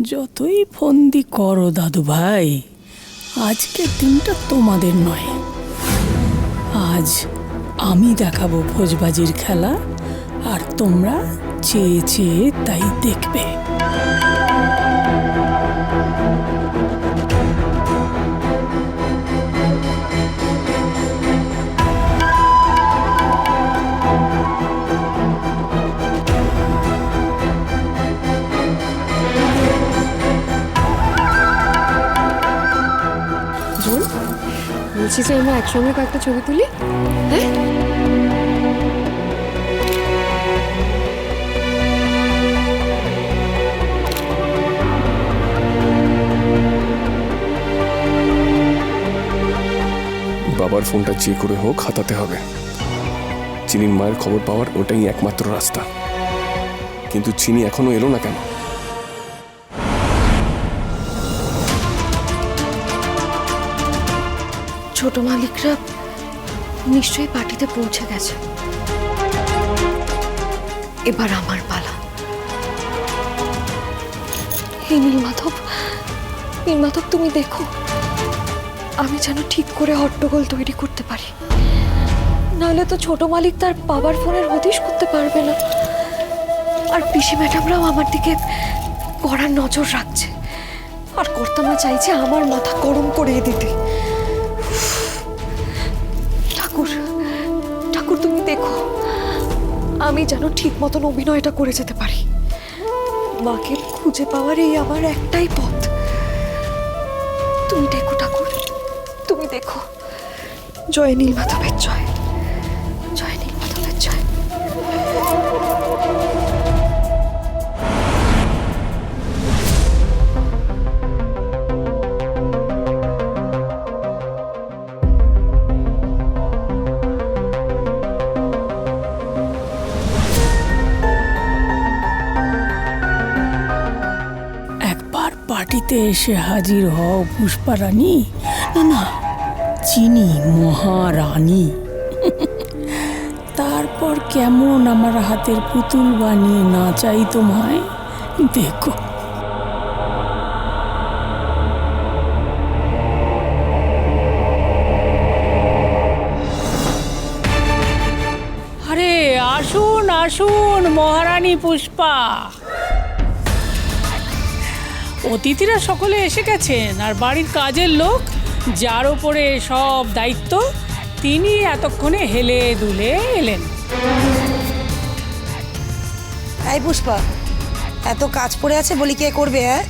যতই ফন্দি করো দাদু ভাই, আজকের দিনটা তোমাদের নয়। আজ আমি দেখাবো ভোজবাজির খেলা, আর তোমরা চেয়ে চেয়ে তাই দেখবে। বলছি যে আমরা একসঙ্গে কয়েকটা ছবি তুলি। হ্যাঁ, বাবার ফোনটা যে করে হোক হাতাতে হবে। চিনির মায়ের খবর পাওয়ার ওটাই একমাত্র রাস্তা। কিন্তু চিনি এখনো এলো না কেন? ছোট মালিকরা নিশ্চয়ই পার্টিতে পৌঁছে গেছে। এবার আমার পালা। হে নীলমাধব, নীলমাধব তুমি দেখো, আমি যেন ঠিক করে হট্টগোল তৈরি করতে পারি, নাহলে তো ছোট মালিক তার বাবার ফোনের হদিশ করতে পারবে না। আর পিসি ম্যাডামরাও আমার দিকে কড়া নজর রাখছে, আর কর্তামা চাইছে আমার মাথা গরম করে দিতে। ঠাকুর, ঠাকুর তুমি দেখো, আমি যেন ঠিক মতন অভিনয়টা করে যেতে পারি। মাকে খুঁজে পাওয়ার এই আমার একটাই পথ। তুমি দেখো ঠাকুর, তুমি দেখো। জয় নীলমাধবের জয়, জয় নীলমাধবের জয়। একবার পার্টিতে এসে হাজির হও পুষ্পা রানী, না না, চিনি মহারানী। তারপর কেমন আমার হাতের পুতুল বানিয়ে নাচাই তোমায় দেখো। আরে আসুন আসুন মহারানী পুষ্পা। অতিথিরা সকলে এসে গেছেন, আর বাড়ির কাজের লোক যার ওপরে সব দায়িত্ব, তিনি এতক্ষণে হেলে দুলে এলেন। এই পুষ্পা, এত কাজ পড়ে আছে বলি কে করবে? হ্যাঁ,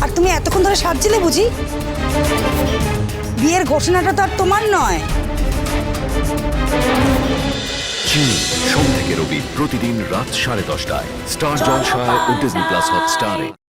আর তুমি এতক্ষণ ধরে সাজছিলে বুঝি? বিয়ের ঘোষণাটা তো আর তোমার নয়। চিনি সোম থেকে রবি প্রতিদিন রাত 10:30টায় স্টার জলসায় ও ডিজনি প্লাস হটস্টারে।